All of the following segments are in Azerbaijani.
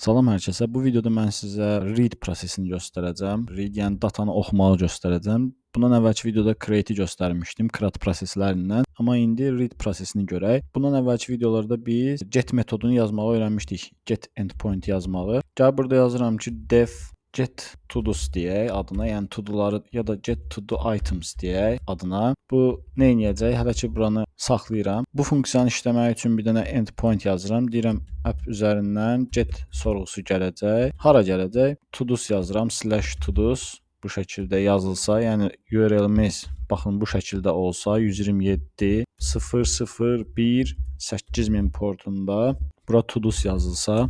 Salam hər kəsə. Bu videoda mən sizə read prosesini göstərəcəm. Read, yəni datanı oxumağı göstərəcəm. Bundan əvvəlki videoda create-i göstərmişdim, create proseslərindən. Amma indi read prosesini görək. Bundan əvvəlki videolarda biz get metodunu yazmağı öyrənmişdik. Get endpoint yazmağı. Gəl burada yazıram ki, def get to-dos deyək adına, yəni to-doları ya da get to-do items deyək adına. Bu nə edəcək? Hələ ki buranı saxlayıram. Bu funksiyanı işləmək üçün bir dənə endpoint yazıram. Deyirəm app üzərindən get sorğusu gələcək. Hara gələcək? To-dos yazıram, /to-dos bu şəkildə yazılsa, yəni URL-imiz baxın bu şəkildə olsa 127 001 8000 portunda bura to-dos yazılsa,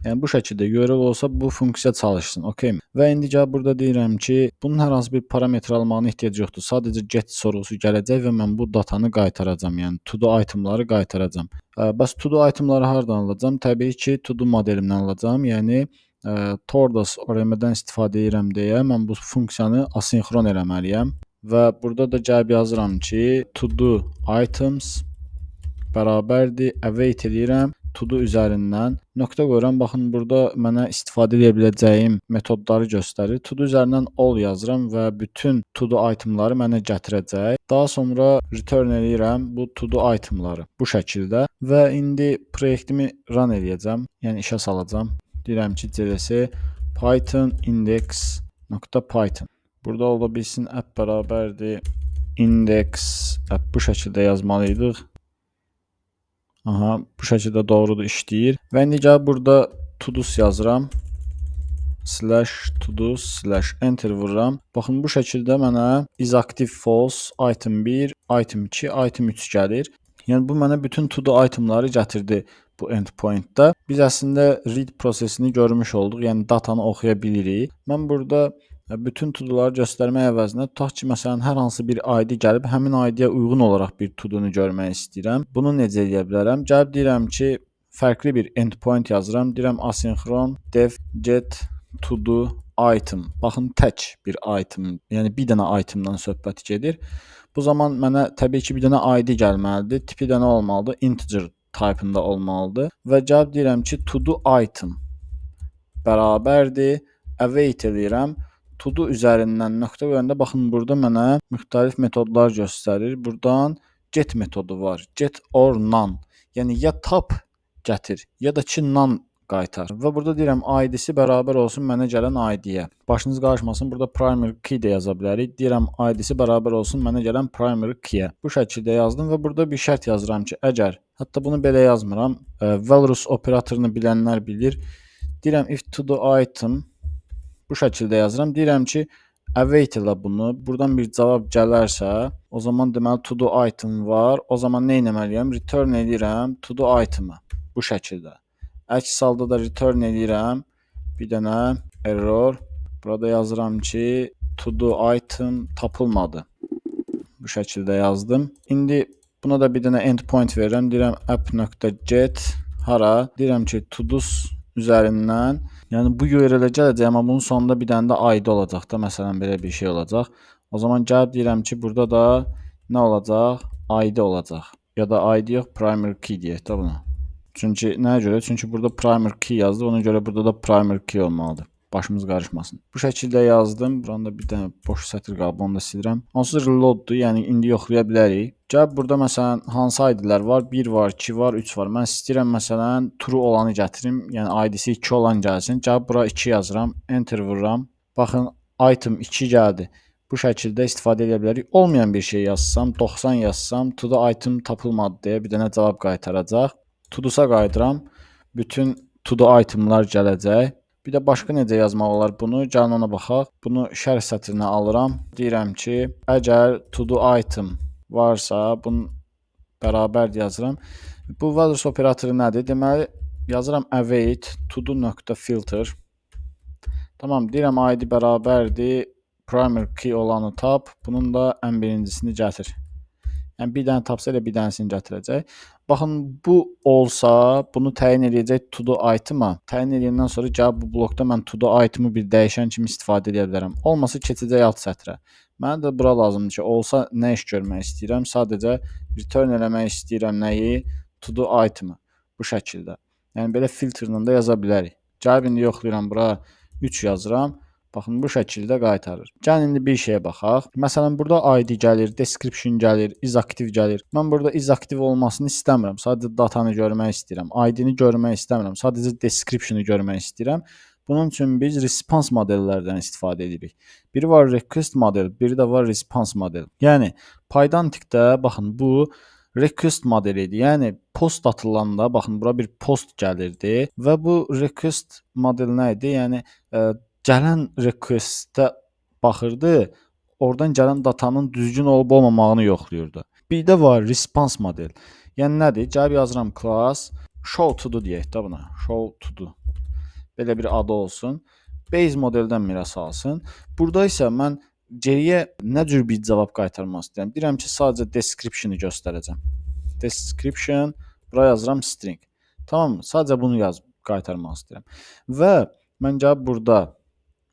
yəni bu şəkildə URL olsa bu funksiya çalışsın, okeymi? Və indi gəl burada deyirəm ki, bunun hər hansı bir parametr almağına ehtiyac yoxdur. Sadəcə get sorğusu gələcək və mən bu datanı qaytaracam, yəni to-do itemları qaytaracam. Bəs to-do itemları hardan alacam? Təbii ki, to-do modelimdən alacam. Yəni Tordas ORM-dən istifadə edirəm deyə mən bu funksiyanı asinxron eləməliyəm və burada da gəlib yazıram ki, to-do items bərabərdir, await edirəm. To-do üzərindən nöqtə qoyuram. Baxın, burada mənə istifadə edə biləcəyim metodları göstərir. To-do üzərindən all yazıram və bütün to-do itemları mənə gətirəcək. Daha sonra return edirəm bu to-do itemları bu şəkildə və indi proyektimi run edəcəm, yəni işə salacağam. Deyirəm ki, cls python index.python. Burada ola bilsin app bərabərdir index app bu şəkildə yazmalıydıq. Aha, bu şəkildə doğrudur, işləyir. Və indi gəl burada to-dos yazıram. /to-dos /enter vururam. Baxın, bu şəkildə mənə is active false item 1, item 2, item 3 gəlir. Yəni bu mənə bütün to-do itemları gətirdi bu endpointda. Biz əslində read prosesini görmüş olduq. Yəni datanı oxuya bilirik. Mən burada bütün to-doları göstərmək əvəzinə tutaq ki, məsələn, hər hansı bir ID gəlib, həmin ID-yə uyğun olaraq bir to-do-nu görmək istəyirəm. Bunu necə edə bilərəm? Gəlib deyirəm ki, fərqli bir endpoint yazıram. Deyirəm asinxron def get to-do item. Baxın, tək bir item, yəni bir dənə itemdan söhbət gedir. Bu zaman mənə təbii ki, bir dənə ID gəlməlidir. Tipi də nə olmalıdır? Integer type-ında olmalıdır. Və gəlib deyirəm ki, to-do item bərabərdir, await edirəm. To-do üzərindən nöqtə qoyanda baxın, burada mənə müxtəlif metodlar göstərir. Buradan get metodu var. Get or none. Yəni ya tap gətir, ya da ki none qaytar. Və burada deyirəm ID-si bərabər olsun mənə gələn ID-yə. Başınız qarışmasın, burada primary key də yaza bilərik. Deyirəm ID-si bərabər olsun mənə gələn primary key-yə. Bu şəkildə yazdım və burada bir şərt yazıram ki, əgər, hətta bunu belə yazmıram, valorous operatorunu bilənlər bilir. Deyirəm if to-do item bu şəkildə yazıram. Deyirəm ki, await elə bunu. Buradan bir cavab gələrsə, o zaman deməli to-do item var. O zaman nə etməliyəm? Return edirəm to-do item-ı bu şəkildə. Əks halda da return edirəm bir dənə error. Burada yazıram ki, to-do item tapılmadı. Bu şəkildə yazdım. İndi buna da bir dənə endpoint verirəm. Deyirəm app.get hara? Deyirəm ki, to-dos üzərindən, yəni bu URL-ə gələcək, amma bunun sonunda bir dənə də ID olacaq da, məsələn belə bir şey olacaq. O zaman gəlib deyirəm ki, burada da nə olacaq? ID olacaq. Ya da ID yox, primary key deyək də buna. Çünki nəyə görə? Çünki burada primary key yazdı, ona görə burada da primary key olmalıdır. Başımız qarışmasın. Bu şəkildə yazdım. Buranda bir dənə boş sətr qalıb, onu da silirəm. Onsuz reloaddur, yəni indi yoxlaya bilərik. Gəlib burada məsələn hansı ID-lər var? 1 var, 2 var, 3 var. Mən istəyirəm məsələn true olanı gətirim. Yəni ID-si 2 olan gəlsin. Gəlib bura 2 yazıram, enter vururam. Baxın, item 2 gəldi. Bu şəkildə istifadə edə bilərik. Olmayan bir şey yazsam, 90 yazsam, to-do item tapılmadı deyə bir dənə cavab qaytaracaq. To-do'sa qayıdıram. Bütün to-do itemlar gələcək. Bir də başqa necə yazmaq olar bunu? Gəlin ona baxaq. Bunu şərh sətrinə alıram. Deyirəm ki, əgər to-do item varsa, bunun bərabər yazıram. Bu valorous operatoru nədir? Deməli, yazıram await to-do.filter. Tamam, deyirəm ID bərabərdir. Primary key olanı tap. Bunun da ən birincisini gətir. Yəni bir dənə tapsa elə bir dənəsini gətirəcək. Baxın, bu olsa, bunu təyin edəcək to-do item-a. Təyin edəndən sonra gəlib bu blokda mən to-do item-ı bir dəyişən kimi istifadə edə bilərəm. Olmasa keçəcək alt sətrə. Mənə də bura lazımdır ki, olsa nə iş görmək istəyirəm? Sadəcə return eləmək istəyirəm nəyi? To-do item-ı bu şəkildə. Yəni belə filtrlə də yaza bilərik. Cavab indi yoxlayıram bura 3 yazıram. Baxın bu şəkildə qaytarır. Gəlin indi bir şeyə baxaq. Məsələn burada ID gəlir, description gəlir, is active gəlir. Mən burada is active olmasını istəmirəm. Sadəcə datanı görmək istəyirəm. ID-ni görmək istəmirəm. Sadəcə description-ı görmək istəyirəm. Bunun üçün biz response modellərdən istifadə edirik. Biri var request model, biri də var response model. Yəni Pydantic-də baxın bu request modelidir. Yəni post atılanda baxın bura bir post gəlirdi və bu request model nə idi? Yəni gələn request-ə baxırdı, oradan gələn datanın düzgün olub olmamağını yoxlayırdı. Bir də var response model. Yəni nədir? Cavab yazıram class show to do deyək də buna. Show to do. Belə bir adı olsun. Base modeldən miras alsın. Burada isə mən geriyə nə cür bir cavab qaytarmaq istəyirəm? Deyirəm ki, sadəcə description-ı göstərəcəm. Description, bura yazıram string. Tamam mı? Sadəcə bunu qaytarmaq istəyirəm. Və mən gəlib burada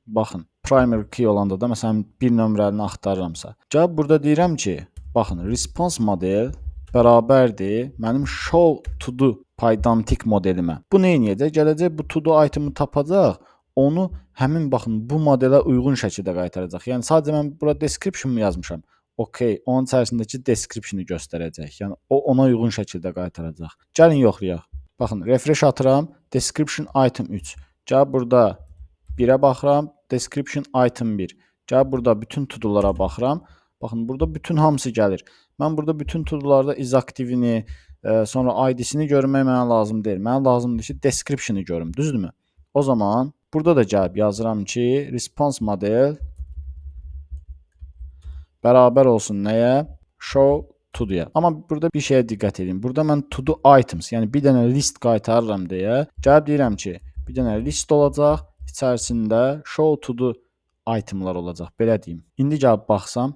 baxın, primary key olanda da məsələn bir nömrəlini axtarıramsa. Gəlib burada deyirəm ki, baxın, response model bərabərdir mənim show to do Pydantic modelimə. Bu nə edəcək? Gələcək bu to do itemi tapacaq, onu həmin baxın bu modelə uyğun şəkildə qaytaracaq. Yəni sadəcə mən bura description mı yazmışam? Okay, onun içərisindəki description-ı göstərəcək. Yəni o ona uyğun şəkildə qaytaracaq. Gəlin yoxlayaq. Baxın, refresh atıram, description item 3. Gəlib burada 1-ə baxıram, description item 1. Gəlib burada bütün to-do'lara baxıram. Baxın, burada bütün hamısı gəlir. Mən burada bütün to-do'larda is active-ini, sonra ID-sini görmək mənə lazım deyil. Mənə lazımdır ki, description-ı görüm, düzdürmü? O zaman burada da gəlib yazıram ki, response model bərabər olsun nəyə? Show to do'ya. Amma burada bir şeyə diqqət edin. Burada mən to do items, yəni bir dənə list qaytarıram deyə gəlib deyirəm ki, bir dənə list olacaq, içərisində show to do itemlar olacaq. Belə deyim. İndi gəlib baxsam,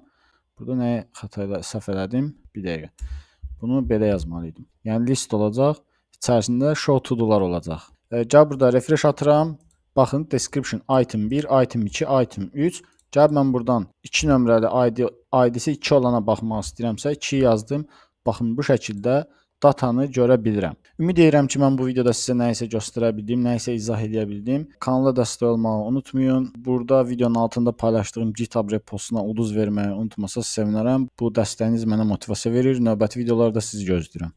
burada nəyə xəta səhv elədim? Bir dəqiqə. Bunu belə yazmalıydım. Yəni list olacaq, içərisində show to do'lar olacaq. Gəlib burada refresh atıram. Baxın, description item 1, item 2, item 3. Gəlib mən buradan 2 nömrəli ID-si 2 olana baxmaq istəyirəmsə 2 yazdım. Baxın, bu şəkildə datanı görə bilirəm. Ümid edirəm ki, mən bu videoda sizə nəyisə göstərə bildim, nəyisə izah edə bildim. Kanala dəstək olmağı unutmayın. Burada videonun altında paylaşdığım GitHub repostuna ulduz verməyi unutmasanız sevinərəm. Bu dəstəyiniz mənə motivasiya verir. Növbəti videolarda sizi gözləyirəm.